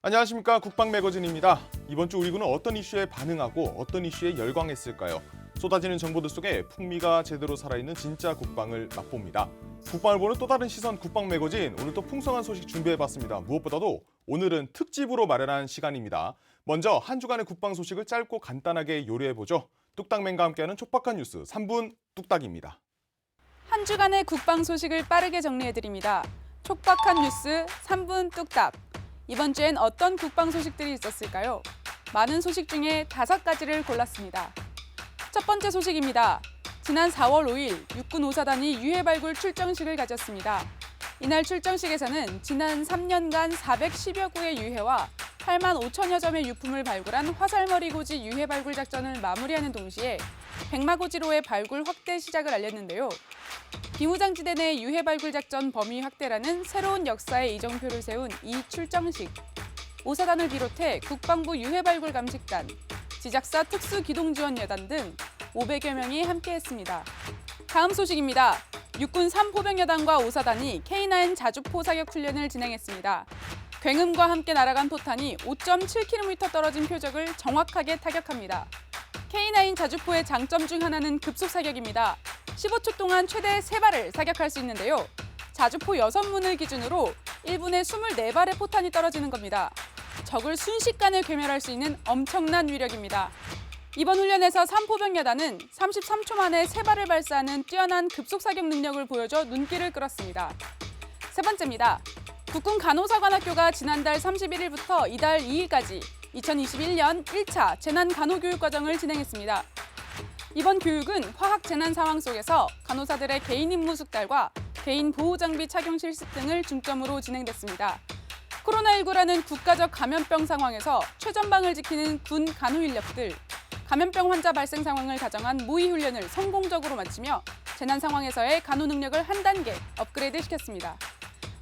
안녕하십니까, 국방 매거진입니다. 이번 주 우리 군은 어떤 이슈에 반응하고 어떤 이슈에 열광했을까요? 쏟아지는 정보들 속에 풍미가 제대로 살아있는 진짜 국방을 맛봅니다. 국방을 보는 또 다른 시선 국방 매거진, 오늘 또 풍성한 소식 준비해봤습니다. 무엇보다도 오늘은 특집으로 마련한 시간입니다. 먼저 한 주간의 국방 소식을 짧고 간단하게 요리해보죠. 뚝딱맨과 함께하는 촉박한 뉴스 3분 뚝딱입니다. 한 주간의 국방 소식을 빠르게 정리해드립니다. 촉박한 뉴스 3분 뚝딱. 이번 주엔 어떤 국방 소식들이 있었을까요? 많은 소식 중에 5가지를 골랐습니다. 첫 번째 소식입니다. 지난 4월 5일 육군 5사단이 유해 발굴 출정식을 가졌습니다. 이날 출정식에서는 지난 3년간 410여 구의 유해와 8만 5천여 점의 유품을 발굴한 화살머리고지 유해 발굴 작전을 마무리하는 동시에 백마고지로의 발굴 확대 시작을 알렸는데요. 비무장지대 내 유해 발굴 작전 범위 확대라는 새로운 역사의 이정표를 세운 이 출정식. 5사단을 비롯해 국방부 유해 발굴 감식단, 지작사 특수기동지원여단 등 500여 명이 함께했습니다. 다음 소식입니다. 육군 3포병여단과 5사단이 K9 자주포 사격 훈련을 진행했습니다. 굉음과 함께 날아간 포탄이 5.7km 떨어진 표적을 정확하게 타격합니다. K9 자주포의 장점 중 하나는 급속 사격입니다. 15초 동안 최대 3발을 사격할 수 있는데요. 자주포 6문을 기준으로 1분에 24발의 포탄이 떨어지는 겁니다. 적을 순식간에 괴멸할 수 있는 엄청난 위력입니다. 이번 훈련에서 3포병여단은 33초 만에 3발을 발사하는 뛰어난 급속 사격 능력을 보여줘 눈길을 끌었습니다. 세 번째입니다. 국군 간호사관학교가 지난달 31일부터 이달 2일까지 2021년 1차 재난간호교육과정을 진행했습니다. 이번 교육은 화학 재난 상황 속에서 간호사들의 개인 임무 숙달과 개인 보호 장비 착용 실습 등을 중점으로 진행됐습니다. 코로나19라는 국가적 감염병 상황에서 최전방을 지키는 군 간호 인력들, 감염병 환자 발생 상황을 가정한 모의 훈련을 성공적으로 마치며 재난 상황에서의 간호 능력을 한 단계 업그레이드 시켰습니다.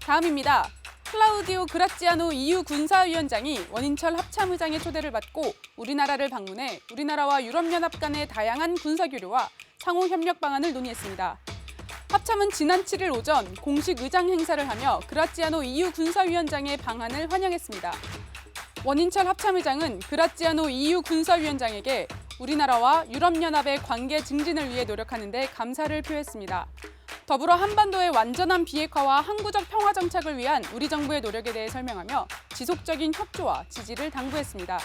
다음입니다. 클라우디오 그라치아노 EU 군사위원장이 원인철 합참의장의 초대를 받고 우리나라를 방문해 우리나라와 유럽연합 간의 다양한 군사교류와 상호 협력 방안을 논의했습니다. 합참은 지난 7일 오전 공식 의장 행사를 하며 그라치아노 EU 군사위원장의 방한을 환영했습니다. 원인철 합참의장은 그라치아노 EU 군사위원장에게 우리나라와 유럽연합의 관계 증진을 위해 노력하는 데 감사를 표했습니다. 더불어 한반도의 완전한 비핵화와 항구적 평화 정착을 위한 우리 정부의 노력에 대해 설명하며 지속적인 협조와 지지를 당부했습니다.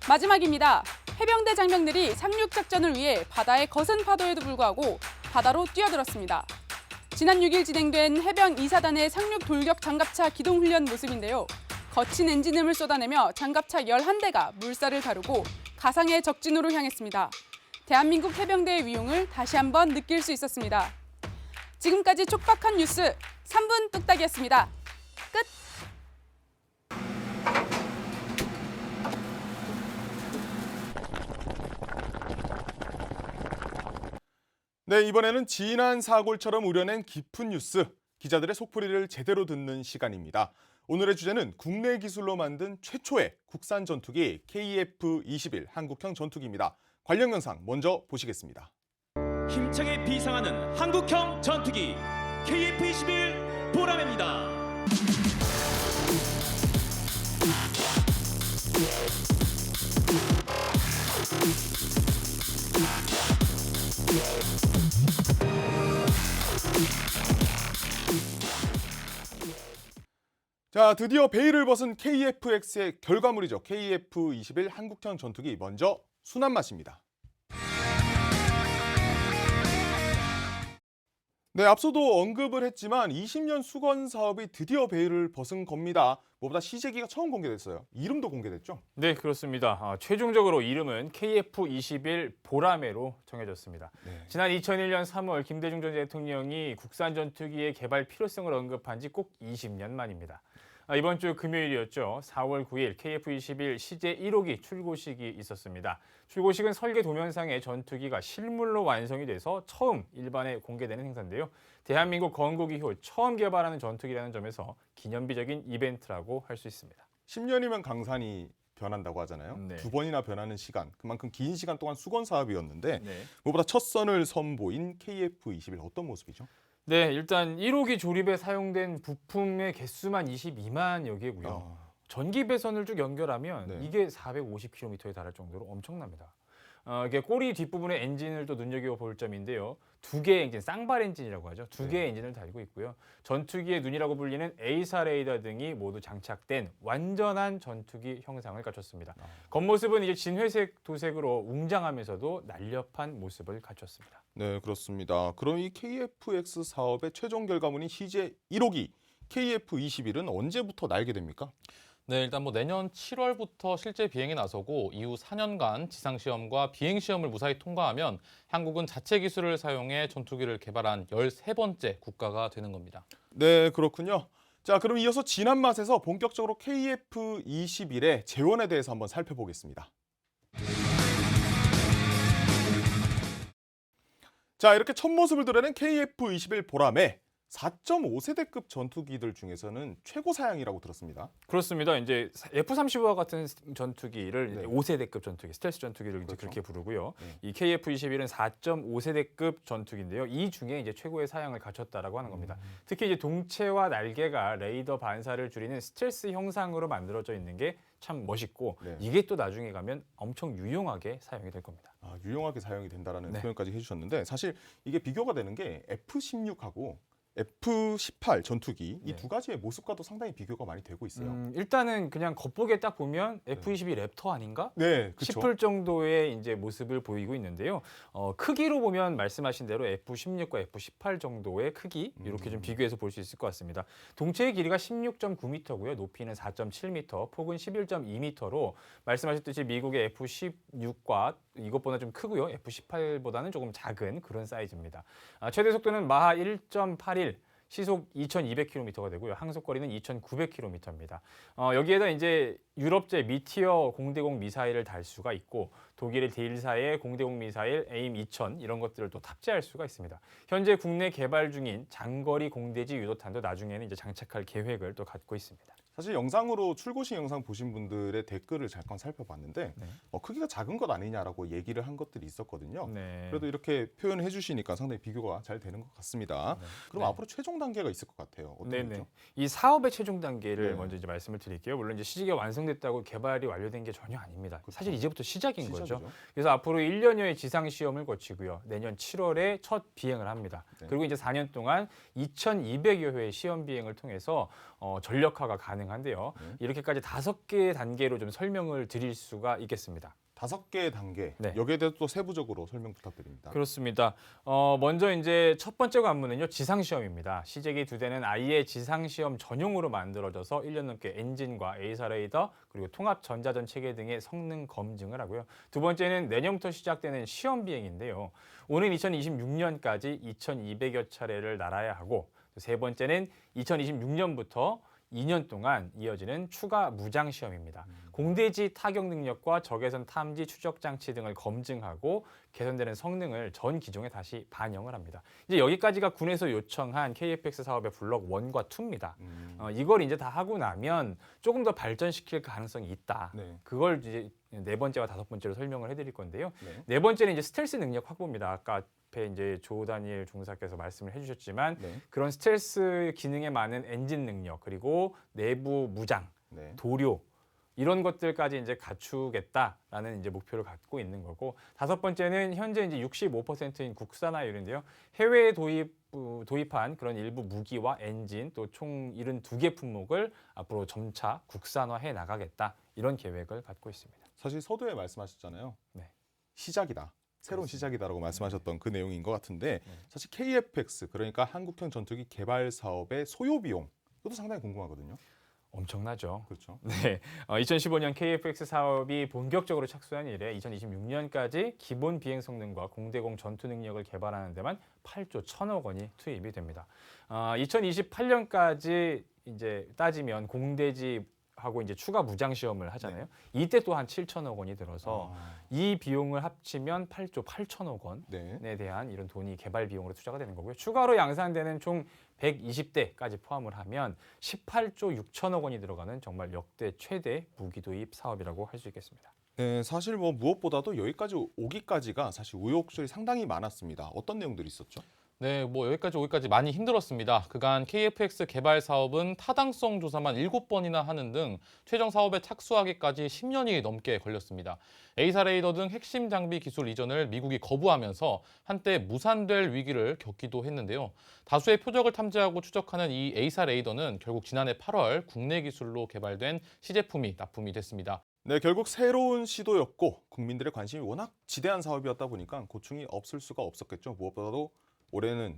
마지막입니다. 해병대 장병들이 상륙작전을 위해 바다의 거센 파도에도 불구하고 바다로 뛰어들었습니다. 지난 6일 진행된 해병 2사단의 상륙 돌격 장갑차 기동 훈련 모습인데요. 거친 엔진음을 쏟아내며 장갑차 11대가 물살을 가르고 가상의 적진으로 향했습니다. 대한민국 해병대의 위용을 다시 한번 느낄 수 있었습니다. 지금까지 촉박한 뉴스 3분 뚝딱이었습니다. 끝! 네, 이번에는 지난 사골처럼 우려낸 깊은 뉴스, 기자들의 속풀이를 제대로 듣는 시간입니다. 오늘의 주제는 국내 기술로 만든 최초의 국산 전투기 KF-21 한국형 전투기입니다. 관련 영상 먼저 보시겠습니다. 힘차게 비상하는 한국형 전투기 KF-21 보람입니다. 자, 드디어 베일을 벗은 KF-X의 결과물이죠. KF-21 한국형 전투기, 먼저 순한 맛입니다. 네, 앞서도 언급을 했지만 20년 수건 사업이 드디어 베일을 벗은 겁니다. 무엇보다 시제기가 처음 공개됐어요. 이름도 공개됐죠? 네, 그렇습니다. 최종적으로 이름은 KF-21 보라매로 정해졌습니다. 네. 지난 2001년 3월 김대중 전 대통령이 국산 전투기의 개발 필요성을 언급한 지 꼭 20년 만입니다. 이번 주 금요일이었죠. 4월 9일 KF-21 시제 1호기 출고식이 있었습니다. 출고식은 설계 도면상의 전투기가 실물로 완성이 돼서 처음 일반에 공개되는 행사인데요. 대한민국 건국 이후 처음 개발하는 전투기라는 점에서 기념비적인 이벤트라고 할 수 있습니다. 10년이면 강산이 변한다고 하잖아요. 네. 2번이나 변하는 시간, 그만큼 긴 시간 동안 수건 사업이었는데 네. 무엇보다 첫 선을 선보인 KF-21 어떤 모습이죠? 네, 일단 1호기 조립에 사용된 부품의 개수만 22만여 개고요. 전기 배선을 쭉 연결하면 네. 이게 450km에 달할 정도로 엄청납니다. 이게 꼬리 뒷부분의 엔진을 또 눈여겨볼 점인데요. 두 개의 엔진, 쌍발 엔진이라고 하죠. 두 개의 엔진을 달고 있고요. 전투기의 눈이라고 불리는 A사 레이더 등이 모두 장착된 완전한 전투기 형상을 갖췄습니다. 겉모습은 이제 진회색 도색으로 웅장하면서도 날렵한 모습을 갖췄습니다. 네, 그렇습니다. 그럼 이 KF-X 사업의 최종 결과물인 CJ 1호기 KF-21은 언제부터 날게 됩니까? 네, 일단 내년 7월부터 실제 비행에 나서고 이후 4년간 지상 시험과 비행 시험을 무사히 통과하면 한국은 자체 기술을 사용해 전투기를 개발한 13번째 국가가 되는 겁니다. 네, 그렇군요. 자, 그럼 이어서 지난 맛에서 본격적으로 KF-21의 재원에 대해서 한번 살펴보겠습니다. 자, 이렇게 첫 모습을 드러낸 KF-21 보람에 4.5세대급 전투기들 중에서는 최고 사양이라고 들었습니다. 그렇습니다. 이제 F-35와 같은 전투기를 네. 5세대급 전투기, 스텔스 전투기를 이제 그렇죠. 그렇게 부르고요. 네. 이 KF-21은 4.5세대급 전투기인데요. 이 중에 이제 최고의 사양을 갖췄다라고 하는 겁니다. 특히 이제 동체와 날개가 레이더 반사를 줄이는 스텔스 형상으로 만들어져 있는 게 참 멋있고 네. 이게 또 나중에 가면 엄청 유용하게 사용이 될 겁니다. 아, 유용하게 사용이 된다라는 네. 표현까지 해주셨는데 사실 이게 비교가 되는 게 F-16하고 F-18 전투기 이 네. 두 가지의 모습과도 상당히 비교가 많이 되고 있어요. 일단은 그냥 겉보기에 딱 보면 F-22 랩터 아닌가? 네, 그렇죠. 싶을 정도의 이제 모습을 보이고 있는데요. 크기로 보면 말씀하신 대로 F-16과 F-18 정도의 크기 이렇게 좀 비교해서 볼 수 있을 것 같습니다. 동체의 길이가 16.9m고요. 높이는 4.7m, 폭은 11.2m로 말씀하셨듯이 미국의 F-16과 이것보다 좀 크고요. F-18보다는 조금 작은 그런 사이즈입니다. 최대 속도는 마하 1.81 시속 2,200km가 되고요. 항속거리는 2,900km입니다. 여기에다 이제 유럽제 미티어 공대공 미사일을 달 수가 있고 독일의 딜사의 공대공 미사일 에임 2000 이런 것들을 또 탑재할 수가 있습니다. 현재 국내 개발 중인 장거리 공대지 유도탄도 나중에는 이제 장착할 계획을 또 갖고 있습니다. 사실 영상으로 출고식 영상 보신 분들의 댓글을 잠깐 살펴봤는데 네. 크기가 작은 것 아니냐라고 얘기를 한 것들이 있었거든요. 네. 그래도 이렇게 표현해 주시니까 상당히 비교가 잘 되는 것 같습니다. 그럼 네. 앞으로 최종 단계가 있을 것 같아요. 어떤 네네. 거죠? 이 사업의 최종 단계를 네. 먼저 이제 말씀을 드릴게요. 물론 이제 시기가 완성됐다고 개발이 완료된 게 전혀 아닙니다. 그렇죠. 사실 이제부터 시작인 거죠. 시작이죠. 그래서 앞으로 1년여의 지상 시험을 거치고요. 내년 7월에 첫 비행을 합니다. 네. 그리고 이제 4년 동안 2,200여 회의 시험 비행을 통해서 전력화가 가능한데요. 네. 이렇게까지 5개의 단계로 좀 설명을 드릴 수가 있겠습니다. 5개의 단계. 네. 여기에 대해서 또 세부적으로 설명 부탁드립니다. 그렇습니다. 먼저 이제 첫 번째 관문은요, 지상시험입니다. 시제기 2대는 아예 지상시험 전용으로 만들어져서 1년 넘게 엔진과 A사 레이더 그리고 통합 전자전 체계 등의 성능 검증을 하고요. 두 번째는 내년부터 시작되는 시험 비행인데요. 오는 2026년까지 2,200여 차례를 날아야 하고 세 번째는 2026년부터 2년 동안 이어지는 추가 무장 시험입니다. 공대지 타격 능력과 적외선 탐지 추적 장치 등을 검증하고 개선되는 성능을 전 기종에 다시 반영을 합니다. 이제 여기까지가 군에서 요청한 KF-X 사업의 블록 1과 2입니다. 이걸 이제 다 하고 나면 조금 더 발전시킬 가능성이 있다. 네. 그걸 이제 네 번째와 다섯 번째로 설명을 해드릴 건데요. 네. 네 번째는 이제 스텔스 능력 확보입니다. 아까 앞에 이제 조 다니엘 중사께서 말씀을 해주셨지만 네. 그런 스텔스 기능에 많은 엔진 능력 그리고 내부 무장, 네. 도료 이런 것들까지 이제 갖추겠다라는 이제 목표를 갖고 있는 거고 다섯 번째는 현재 이제 65%인 국산화율인데요. 해외에 도입한 그런 일부 무기와 엔진 또 총 72개 품목을 앞으로 점차 국산화해 나가겠다 이런 계획을 갖고 있습니다. 사실 서두에 말씀하셨잖아요. 네. 시작이다. 새로운 시작이다라고 말씀하셨던 그 내용인 것 같은데 네. 사실 KF-X 그러니까 한국형 전투기 개발 사업의 소요 비용 이것도 상당히 궁금하거든요. 엄청나죠. 그렇죠. 네, 2015년 KF-X 사업이 본격적으로 착수한 이래 2026년까지 기본 비행 성능과 공대공 전투 능력을 개발하는 데만 8조 1천억 원이 투입이 됩니다. 2028년까지 이제 따지면 공대지 하고 이제 추가 무장 시험을 하잖아요. 이때 또 한 7천억 원이 들어서 이 비용을 합치면 8조 8천억 원에 네. 대한 이런 돈이 개발 비용으로 투자가 되는 거고요. 추가로 양산되는 총 120대까지 포함을 하면 18조 6천억 원이 들어가는 정말 역대 최대 무기 도입 사업이라고 할 수 있겠습니다. 네, 사실 뭐 무엇보다도 여기까지 오기까지가 사실 우여곡절이 상당히 많았습니다. 어떤 내용들이 있었죠? 네, 뭐 여기까지 오기까지 많이 힘들었습니다. 그간 KF-X 개발 사업은 타당성 조사만 7번이나 하는 등 최종 사업에 착수하기까지 10년이 넘게 걸렸습니다. A사 레이더 등 핵심 장비 기술 이전을 미국이 거부하면서 한때 무산될 위기를 겪기도 했는데요. 다수의 표적을 탐지하고 추적하는 이 A사 레이더는 결국 지난해 8월 국내 기술로 개발된 시제품이 납품이 됐습니다. 네, 결국 새로운 시도였고 국민들의 관심이 워낙 지대한 사업이었다 보니까 고충이 없을 수가 없었겠죠. 무엇보다도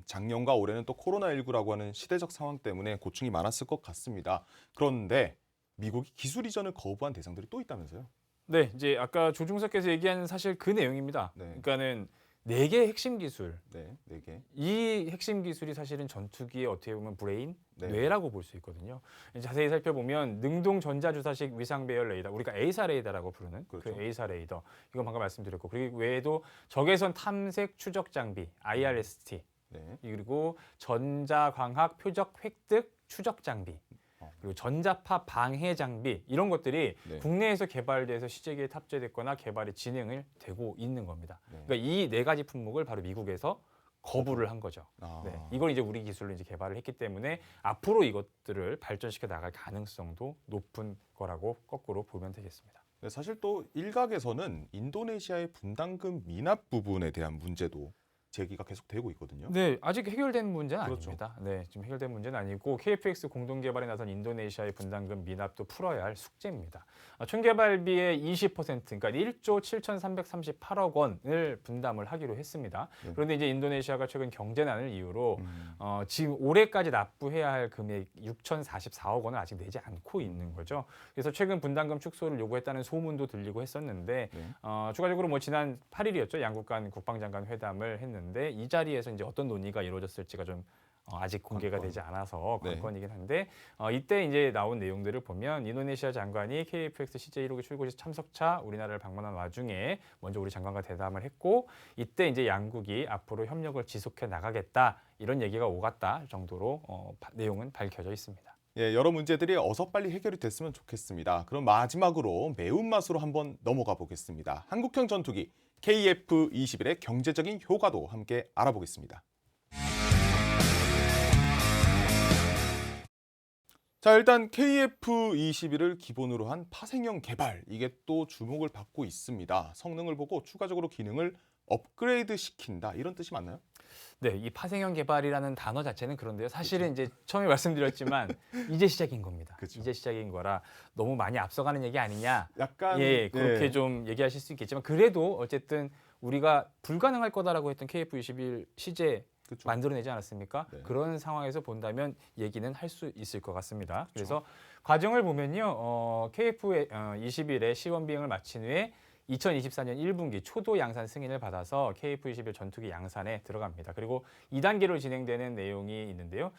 작년과 올해는 또 코로나19라고 하는 시대적 상황 때문에 고충이 많았을 것 같습니다. 그런데 미국이 기술 이전을 거부한 대상들이 또 있다면서요? 네, 이제 아까 조중석께서 얘기한 사실 그 내용입니다. 네. 그러니까는 4개의 핵심 기술. 네, 4개. 이 핵심 기술이 사실은 전투기의 어떻게 보면 브레인, 네. 뇌라고 볼 수 있거든요. 자세히 살펴보면 능동 전자주사식 위상 배열 레이더, 우리가 A사 레이더라고 부르는 그렇죠. 그 A사 레이더, 이건 방금 말씀드렸고, 그리고 외에도 적외선 탐색 추적 장비 IRST, 네. 그리고 전자광학 표적 획득 추적 장비, 그리고 전자파 방해 장비, 이런 것들이 네. 국내에서 개발돼서 시제기에 탑재됐거나 개발이 진행을 되고 있는 겁니다. 네. 그러니까 이 4가지 품목을 바로 미국에서 거부를 한 거죠. 아. 네, 이걸 이제 우리 기술로 이제 개발을 했기 때문에 앞으로 이것들을 발전시켜 나갈 가능성도 높은 거라고 거꾸로 보면 되겠습니다. 네, 사실 또 일각에서는 인도네시아의 분담금 미납 부분에 대한 문제도 제기가 계속 되고 있거든요. 네, 아직 해결된 문제는 그렇죠. 아닙니다. 네, 지금 해결된 문제는 아니고 KF-X 공동 개발에 나선 인도네시아의 분담금 미납도 풀어야 할 숙제입니다. 총 개발비의 20%, 그러니까 1조 7,338억 원을 분담을 하기로 했습니다. 네. 그런데 이제 인도네시아가 최근 경제난을 이유로 지금 올해까지 납부해야 할 금액 6,044억 원을 아직 내지 않고 있는 거죠. 그래서 최근 분담금 축소를 요구했다는 소문도 들리고 했었는데 네. 추가적으로 뭐 지난 8일이었죠. 양국 간 국방장관 회담을 했는데 이 자리에서 이제 어떤 논의가 이루어졌을지가 좀 아직 공개가 관건. 되지 않아서 네. 관건이긴 한데 이때 이제 나온 내용들을 보면 인도네시아 장관이 KF-X CJ 1호기 출고식 참석차 우리나라를 방문한 와중에 먼저 우리 장관과 대담을 했고 이때 이제 양국이 앞으로 협력을 지속해 나가겠다 이런 얘기가 오갔다 정도로 내용은 밝혀져 있습니다. 예, 여러 문제들이 어서 빨리 해결이 됐으면 좋겠습니다. 그럼 마지막으로 매운맛으로 한번 넘어가 보겠습니다. 한국형 전투기 KF-21의 경제적인 효과도 함께 알아보겠습니다. 자, 일단 KF-21을 기본으로 한 파생형 개발, 이게 또 주목을 받고 있습니다. 성능을 보고 추가적으로 기능을 업그레이드 시킨다, 이런 뜻이 맞나요? 네, 이 파생형 개발이라는 단어 자체는 그런데요. 사실은 이제 처음에 말씀드렸지만 이제 시작인 겁니다. 그쵸. 이제 시작인 거라 너무 많이 앞서가는 얘기 아니냐. 약간 예, 그렇게 좀 얘기하실 수 있겠지만 그래도 어쨌든 우리가 불가능할 거다라고 했던 KF-21 시제 그쵸. 만들어내지 않았습니까? 네. 그런 상황에서 본다면 얘기는 할 수 있을 것 같습니다. 그래서 과정을 보면요, KF-21의 시범 비행을 마친 후에 2024년 1분기 초도 양산 승인을 받아서 KF-21 전투기 양산에 들어갑니다. 그리고 2단계로 진행되는 내용이 있는데요.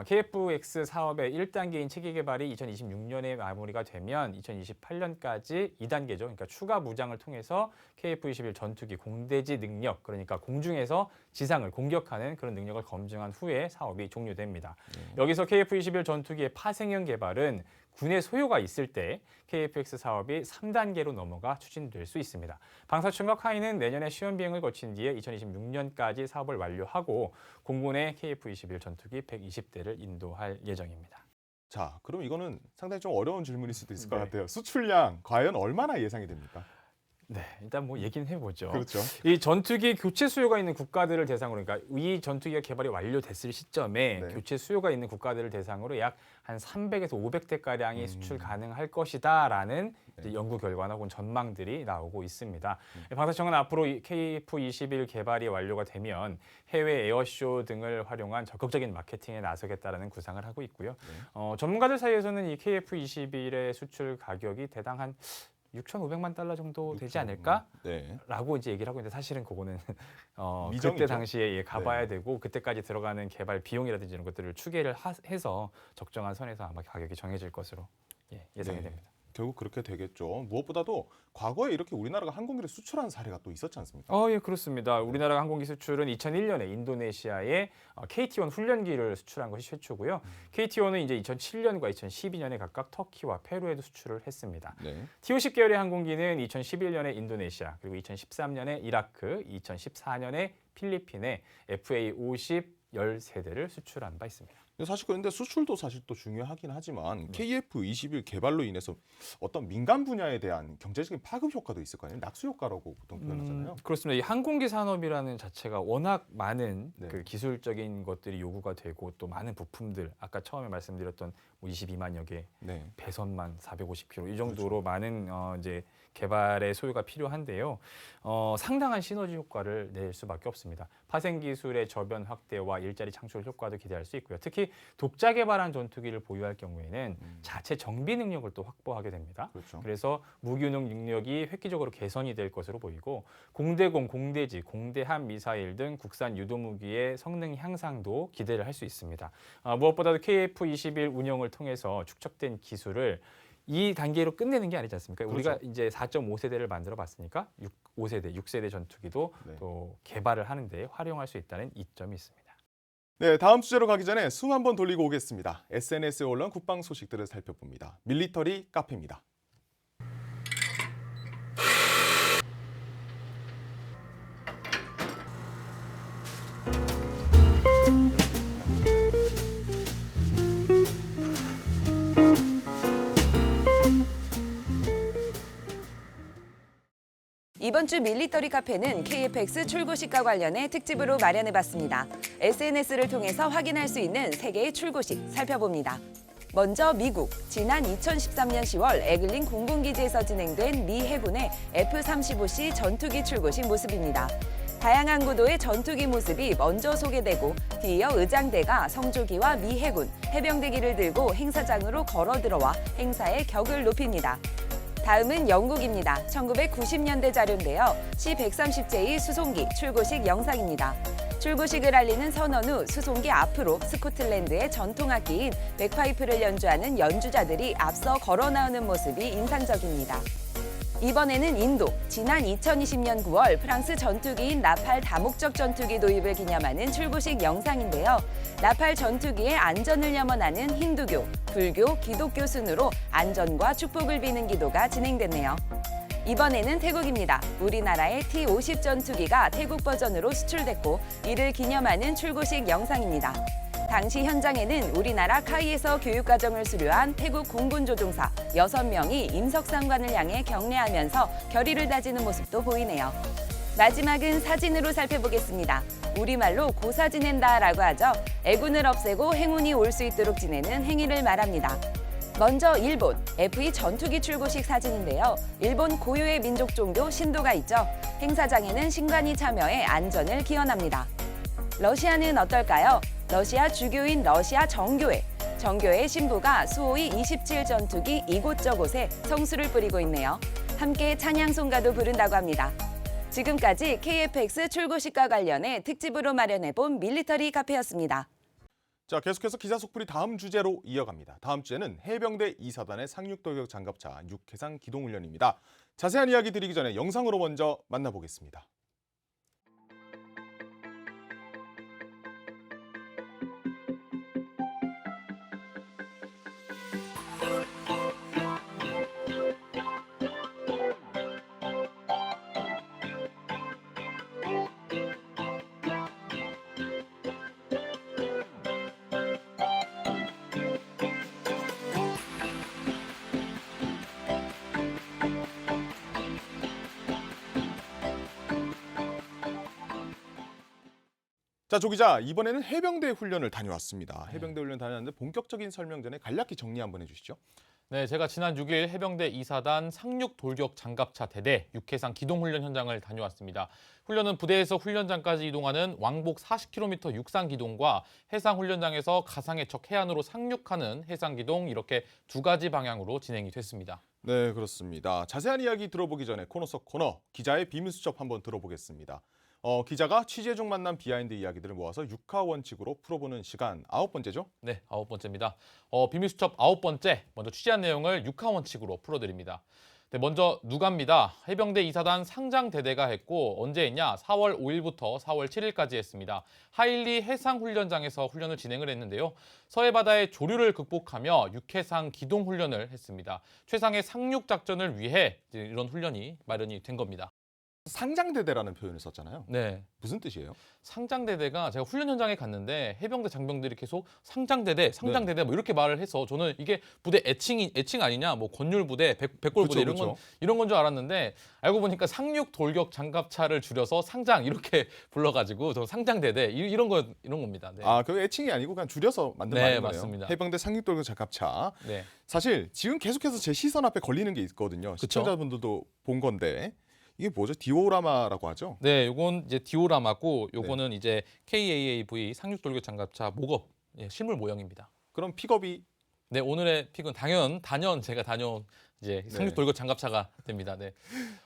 KF-X 사업의 1단계인 체계 개발이 2026년에 마무리가 되면 2028년까지 2단계죠. 그러니까 추가 무장을 통해서 KF-21 전투기 공대지 능력, 그러니까 공중에서 지상을 공격하는 그런 능력을 검증한 후에 사업이 종료됩니다. 여기서 KF-21 전투기의 파생형 개발은 군의 소요가 있을 때 KF-X 사업이 3단계로 넘어가 추진될 수 있습니다. 방사청과 카이는 내년에 시험 비행을 거친 뒤에 2026년까지 사업을 완료하고 공군의 KF-21 전투기 120대를 인도할 예정입니다. 자, 그럼 이거는 상당히 좀 어려운 질문일 수도 있을 것 네. 같아요. 수출량 과연 얼마나 예상이 됩니까? 네, 일단 뭐 얘기는 해보죠. 그렇죠. 이 전투기 교체 수요가 있는 국가들을 대상으로, 그러니까 이 전투기가 개발이 완료됐을 시점에 네. 교체 수요가 있는 국가들을 대상으로 약 한 300에서 500대 가량이 수출 가능할 것이다라는 이제 연구 결과나 혹은 전망들이 나오고 있습니다. 방사청은 앞으로 이 KF-21 개발이 완료가 되면 해외 에어쇼 등을 활용한 적극적인 마케팅에 나서겠다라는 구상을 하고 있고요. 전문가들 사이에서는 이 KF-21의 수출 가격이 대당 한 6,500만 달러 정도 되지 않을까? 네. 라고 이제 얘기를 하고 있는데 사실은 그거는 미정이죠. 그때 당시에 가봐야 네. 되고 그때까지 들어가는 개발 비용이라든지 이런 것들을 추계를 해서 적정한 선에서 아마 가격이 정해질 것으로 예상이 네. 됩니다. 결국 그렇게 되겠죠. 무엇보다도 과거에 이렇게 우리나라가 항공기를 수출한 사례가 또 있었지 않습니까? 예, 그렇습니다. 우리나라 항공기 수출은 2001년에 인도네시아에 KT-1 훈련기를 수출한 것이 최초고요. KT-1은 이제 2007년과 2012년에 각각 터키와 페루에도 수출을 했습니다. 네. T-50 계열의 항공기는 2011년에 인도네시아, 그리고 2013년에 이라크, 2014년에 필리핀에 FA-50 13대를 수출한 바 있습니다. 사실 그런데 수출도 사실 또 중요하긴 하지만 KF-21 개발로 인해서 어떤 민간 분야에 대한 경제적인 파급 효과도 있을 거 아니에요. 낙수 효과라고 보통 표현하잖아요. 그렇습니다. 이 항공기 산업이라는 자체가 워낙 많은 네. 그 기술적인 것들이 요구가 되고 또 많은 부품들, 아까 처음에 말씀드렸던 22만여 개 네. 배선만 450km 이 정도로 많은 이제 개발의 소요가 필요한데요. 상당한 시너지 효과를 낼 수밖에 없습니다. 파생 기술의 저변 확대와 일자리 창출 효과도 기대할 수 있고요. 특히 독자 개발한 전투기를 보유할 경우에는 자체 정비 능력을 또 확보하게 됩니다. 그렇죠. 그래서 무기운용 능력이 획기적으로 개선이 될 것으로 보이고 공대공, 공대지, 공대함 미사일 등 국산 유도무기의 성능 향상도 기대를 할 수 있습니다. 무엇보다도 KF-21 운영을 통해서 축적된 기술을 이 단계로 끝내는 게 아니지 않습니까? 그렇죠. 우리가 이제 4.5세대를 만들어 봤으니까 5세대, 6세대 전투기도 네. 또 개발을 하는 데 활용할 수 있다는 이점이 있습니다. 네, 다음 주제로 가기 전에 숨 한번 돌리고 오겠습니다. SNS에 올라온 국방 소식들을 살펴봅니다. 밀리터리 카페입니다. 이번 주 밀리터리 카페는 KF-X 출고식과 관련해 특집으로 마련해봤습니다. SNS를 통해서 확인할 수 있는 세 개의 출고식 살펴봅니다. 먼저 미국, 지난 2013년 10월 에글린 공군기지에서 진행된 미 해군의 F-35C 전투기 출고식 모습입니다. 다양한 구도의 전투기 모습이 먼저 소개되고 뒤이어 의장대가 성조기와 미 해군, 해병대기를 들고 행사장으로 걸어 들어와 행사의 격을 높입니다. 다음은 영국입니다. 1990년대 자료인데요. C-130J 수송기 출고식 영상입니다. 출고식을 알리는 선언 후 수송기 앞으로 스코틀랜드의 전통악기인 백파이프를 연주하는 연주자들이 앞서 걸어 나오는 모습이 인상적입니다. 이번에는 인도, 지난 2020년 9월 프랑스 전투기인 라팔 다목적 전투기 도입을 기념하는 출고식 영상인데요. 라팔 전투기의 안전을 염원하는 힌두교, 불교, 기독교 순으로 안전과 축복을 비는 기도가 진행됐네요. 이번에는 태국입니다. 우리나라의 T-50 전투기가 태국 버전으로 수출됐고 이를 기념하는 출고식 영상입니다. 당시 현장에는 우리나라 카이에서 교육과정을 수료한 태국 공군 조종사 6명이 임석상관을 향해 경례하면서 결의를 다지는 모습도 보이네요. 마지막은 사진으로 살펴보겠습니다. 우리말로 고사 지낸다라고 하죠. 애군을 없애고 행운이 올 수 있도록 지내는 행위를 말합니다. 먼저 일본, F-2 전투기 출고식 사진인데요. 일본 고유의 민족 종교 신도가 있죠. 행사장에는 신관이 참여해 안전을 기원합니다. 러시아는 어떨까요? 러시아 주교인 러시아 정교회. 정교회 신부가 수호이 27 전투기 이곳저곳에 성수를 뿌리고 있네요. 함께 찬양송가도 부른다고 합니다. 지금까지 KF-X 출고식과 관련해 특집으로 마련해본 밀리터리 카페였습니다. 자, 계속해서 기사 속풀이 다음 주제로 이어갑니다. 다음 주제는 해병대 2사단의 상륙돌격 장갑차 육해상 기동훈련입니다. 자세한 이야기 드리기 전에 영상으로 먼저 만나보겠습니다. 자, 조 기자, 이번에는 해병대 훈련을 다녀왔습니다. 해병대 훈련 다녀왔는데 본격적인 설명 전에 간략히 정리 한번 해주시죠. 네, 제가 지난 6일 해병대 2사단 상륙 돌격 장갑차 대대 육해상 기동훈련 현장을 다녀왔습니다. 훈련은 부대에서 훈련장까지 이동하는 왕복 40km 육상 기동과 해상 훈련장에서 가상의 적 해안으로 상륙하는 해상 기동 이렇게 두 가지 방향으로 진행이 됐습니다. 네, 그렇습니다. 자세한 이야기 들어보기 전에 코너 속 코너, 기자의 비밀수첩 한번 들어보겠습니다. 기자가 취재 중 만난 비하인드 이야기들을 모아서 육하 원칙으로 풀어보는 시간 9번째죠? 네, 9번째입니다. 비밀수첩 9번째, 먼저 취재한 내용을 육하 원칙으로 풀어드립니다. 네, 먼저 누가입니다. 해병대 이사단 상장대대가 했고 언제 했냐? 4월 5일부터 4월 7일까지 했습니다. 하일리 해상훈련장에서 훈련을 진행을 했는데요. 서해바다의 조류를 극복하며 육해상 기동훈련을 했습니다. 최상의 상륙작전을 위해 이런 훈련이 마련이 된 겁니다. 상장대대라는 표현을 썼잖아요. 네. 무슨 뜻이에요? 상장대대가 제가 훈련 현장에 갔는데 해병대 장병들이 계속 상장대대 뭐 이렇게 말을 해서 저는 이게 부대 애칭 아니냐 뭐 권율부대, 백골부대 이런 건 줄 알았는데 알고 보니까 상륙 돌격 장갑차를 줄여서 상장 이렇게 불러가지고 저 상장대대 이런 겁니다. 네. 그 애칭이 아니고 그냥 줄여서 만든 네, 말인 거네요. 맞습니다. 해병대 상륙돌격 장갑차. 네. 사실 지금 계속해서 제 시선 앞에 걸리는 게 있거든요. 그쵸? 시청자분들도 본 건데 이게 뭐죠? 디오라마라고 하죠? 네, 요건 이제 디오라마고 요거는 이제 KAAV 상륙 돌격 장갑차 목업 실물 모형입니다. 그럼 픽업이 네, 오늘의 픽은 단연 제가 다녀온 이제 상륙 돌격 장갑차가 됩니다. 네.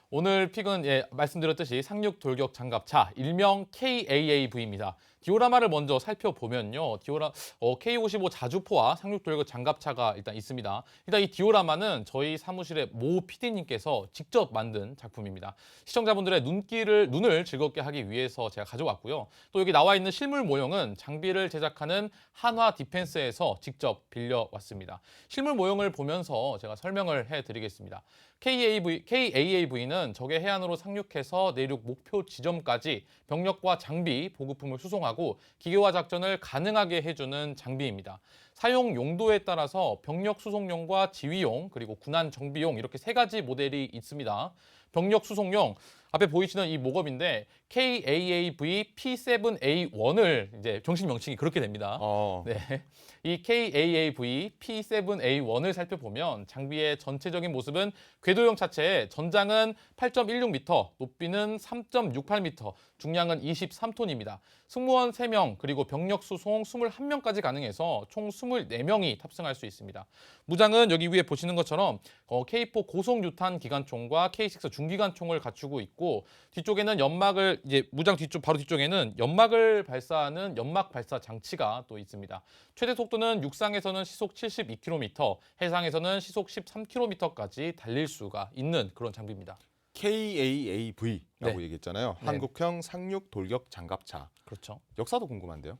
오늘 픽은 말씀드렸듯이 상륙 돌격 장갑차 일명 KAAV입니다. 디오라마를 먼저 살펴보면요. K55 자주포와 상륙 돌격 장갑차가 일단 있습니다. 일단 이 디오라마는 저희 사무실의 모 PD님께서 직접 만든 작품입니다. 시청자분들의 눈을 즐겁게 하기 위해서 제가 가져왔고요. 또 여기 나와 있는 실물 모형은 장비를 제작하는 한화 디펜스에서 직접 빌려왔습니다. 실물 모형을 보면서 제가 설명을 해드리겠습니다. KAAV는 적의 해안으로 상륙해서 내륙 목표 지점까지 병력과 장비, 보급품을 수송하고 기계화 작전을 가능하게 해주는 장비입니다. 사용 용도에 따라서 병력 수송용과 지휘용, 그리고 군안 정비용 이렇게 세 가지 모델이 있습니다. 병력 수송용, 앞에 보이시는 이 목업인데 KAAV P7A1을 이제 정식 명칭이 그렇게 됩니다. 네. 이 KAAV P7A1을 살펴보면 장비의 전체적인 모습은 궤도형 차체에 전장은 8.16m, 높이는 3.68m, 중량은 23톤입니다. 승무원 3명, 그리고 병력 수송 21명까지 가능해서 총 24명이 탑승할 수 있습니다. 무장은 여기 위에 보시는 것처럼 K4 고속 유탄 기관총과 K6 중기관총을 갖추고 있고 뒤쪽에는 연막을 무장 바로 뒤쪽에는 연막을 발사하는 연막 발사 장치가 또 있습니다. 최대 속도는 육상에서는 시속 72km, 해상에서는 시속 13km까지 달릴 수가 있는 그런 장비입니다. KAAV라고 얘기했잖아요. 네. 한국형 상륙 돌격 장갑차. 그렇죠. 역사도 궁금한데요.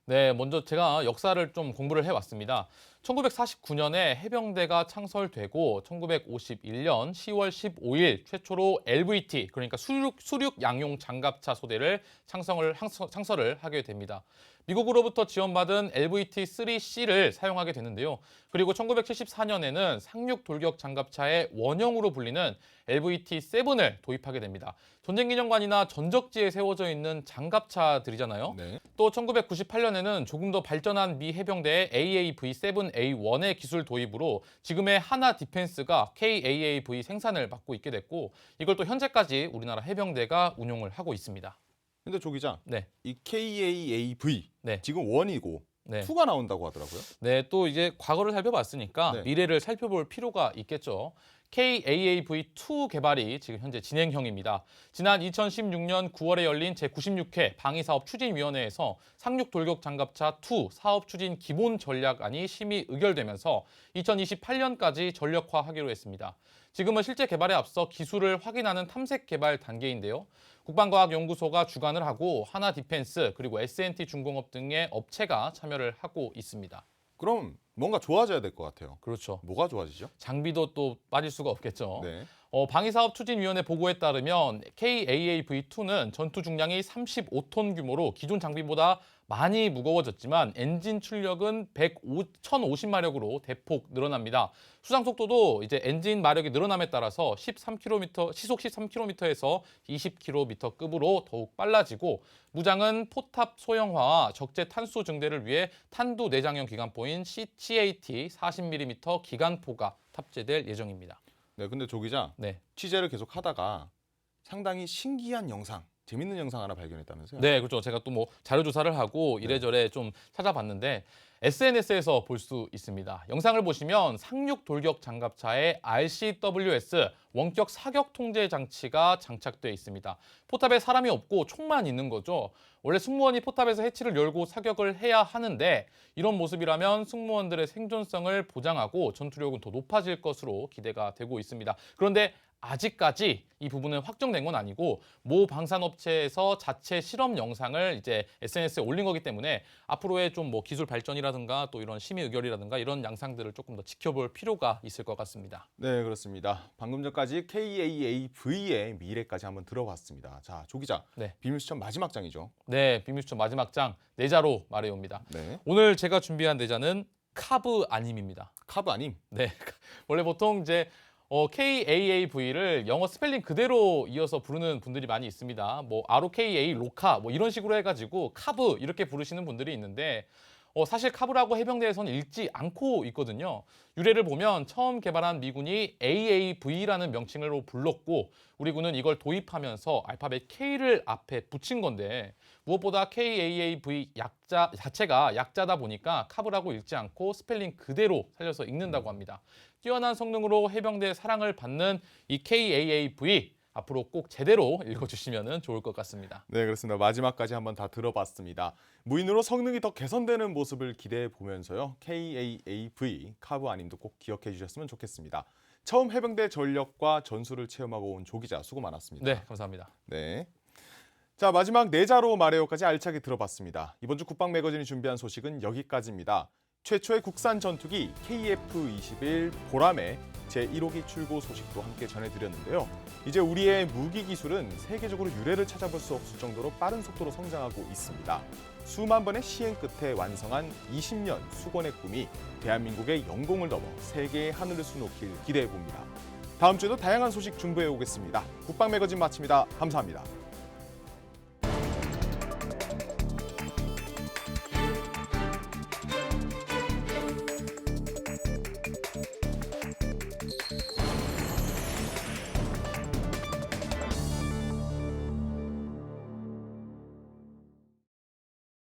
네, 먼저 제가 역사를 좀 공부를 해왔습니다. 1949년에 해병대가 창설되고 1951년 10월 15일 최초로 LVT, 그러니까 수륙 양용 장갑차 소대를 창설을 하게 됩니다. 미국으로부터 지원받은 LVT-3C를 사용하게 되는데요. 그리고 1974년에는 상륙 돌격 장갑차의 원형으로 불리는 LVT-7을 도입하게 됩니다. 전쟁기념관이나 전적지에 세워져 있는 장갑차들이잖아요. 네. 또 1998년에는 조금 더 발전한 미 해병대의 AAV-7A1의 기술 도입으로 지금의 하나 디펜스가 KAAV 생산을 맡고 있게 됐고 이걸 또 현재까지 우리나라 해병대가 운용을 하고 있습니다. 근데 조 기자, 네. 이 KAAV 네. 지금 1이고 네. 2가 나온다고 하더라고요. 네, 또 이제 과거를 살펴봤으니까 네. 미래를 살펴볼 필요가 있겠죠. KAAV2 개발이 지금 현재 진행형입니다. 지난 2016년 9월에 열린 제96회 방위사업 추진위원회에서 상륙 돌격 장갑차 2 사업 추진 기본 전략안이 심의 의결되면서 2028년까지 전력화하기로 했습니다. 지금은 실제 개발에 앞서 기술을 확인하는 탐색 개발 단계인데요. 국방과학연구소가 주관을 하고 하나 디펜스 그리고 S&T 중공업 등의 업체가 참여를 하고 있습니다. 그럼 뭔가 좋아져야 될 것 같아요. 그렇죠. 뭐가 좋아지죠? 장비도 또 빠질 수가 없겠죠. 네. 방위사업추진위원회 보고에 따르면 KAAV2는 전투 중량이 35톤 규모로 기존 장비보다 많이 무거워졌지만 엔진 출력은 1,050마력으로 대폭 늘어납니다. 수상 속도도 이제 엔진 마력이 늘어남에 따라서 시속 13km에서 20km급으로 더욱 빨라지고 무장은 포탑 소형화와 적재 탄수 증대를 위해 탄두 내장형 기관포인 CAT 40mm 기관포가 탑재될 예정입니다. 네, 근데 조 기자, 네. 취재를 계속 하다가 상당히 신기한 영상 재밌는 영상 하나 발견했다면서요? 네, 그렇죠. 제가 또 뭐 자료 조사를 하고 이래저래 좀 찾아봤는데 SNS에서 볼 수 있습니다. 영상을 보시면 상륙 돌격 장갑차에 RCWS 원격 사격 통제 장치가 장착돼 있습니다. 포탑에 사람이 없고 총만 있는 거죠. 원래 승무원이 포탑에서 해치를 열고 사격을 해야 하는데 이런 모습이라면 승무원들의 생존성을 보장하고 전투력은 더 높아질 것으로 기대가 되고 있습니다. 그런데 아직까지 이 부분은 확정된 건 아니고 모 방산업체에서 자체 실험 영상을 이제 SNS에 올린 거기 때문에 앞으로의 좀 뭐 기술 발전이라든가 또 이런 심의 의결이라든가 이런 양상들을 조금 더 지켜볼 필요가 있을 것 같습니다. 네, 그렇습니다. 방금 전까지 KAAV의 미래까지 한번 들어봤습니다. 자, 조 기자, 네. 비밀수첩 마지막 장이죠. 네, 비밀수첩 마지막 장 내자로 말해옵니다. 네, 오늘 제가 준비한 내자는 카브 아님입니다. 카브 아님. 네, 원래 보통 이제 KAAV를 영어 스펠링 그대로 이어서 부르는 분들이 많이 있습니다. 뭐 ROKA, 로카 뭐 이런 식으로 해가지고 카브 이렇게 부르시는 분들이 있는데 사실 카브라고 해병대에서는 읽지 않고 있거든요. 유래를 보면 처음 개발한 미군이 AAV라는 명칭으로 불렀고 우리 군은 이걸 도입하면서 알파벳 K를 앞에 붙인 건데 무엇보다 KAAV 약자 자체가 약자다 보니까 카브라고 읽지 않고 스펠링 그대로 살려서 읽는다고 합니다. 뛰어난 성능으로 해병대의 사랑을 받는 이 KAAV 앞으로 꼭 제대로 읽어주시면 좋을 것 같습니다. 네, 그렇습니다. 마지막까지 한번 다 들어봤습니다. 무인으로 성능이 더 개선되는 모습을 기대해 보면서요. KAAV, 카브 아님도 꼭 기억해 주셨으면 좋겠습니다. 처음 해병대 전력과 전술을 체험하고 온 조 기자 수고 많았습니다. 네, 감사합니다. 네. 자, 마지막 내자로 말해요까지 알차게 들어봤습니다. 이번 주 국방 매거진이 준비한 소식은 여기까지입니다. 최초의 국산 전투기 KF-21 보람의 제1호기 출고 소식도 함께 전해드렸는데요. 이제 우리의 무기 기술은 세계적으로 유례를 찾아볼 수 없을 정도로 빠른 속도로 성장하고 있습니다. 수만 번의 시행 끝에 완성한 20년 수건의 꿈이 대한민국의 영공을 넘어 세계의 하늘을 수놓길 기대해봅니다. 다음 주에도 다양한 소식 준비해 오겠습니다. 국방 매거진 마칩니다. 감사합니다.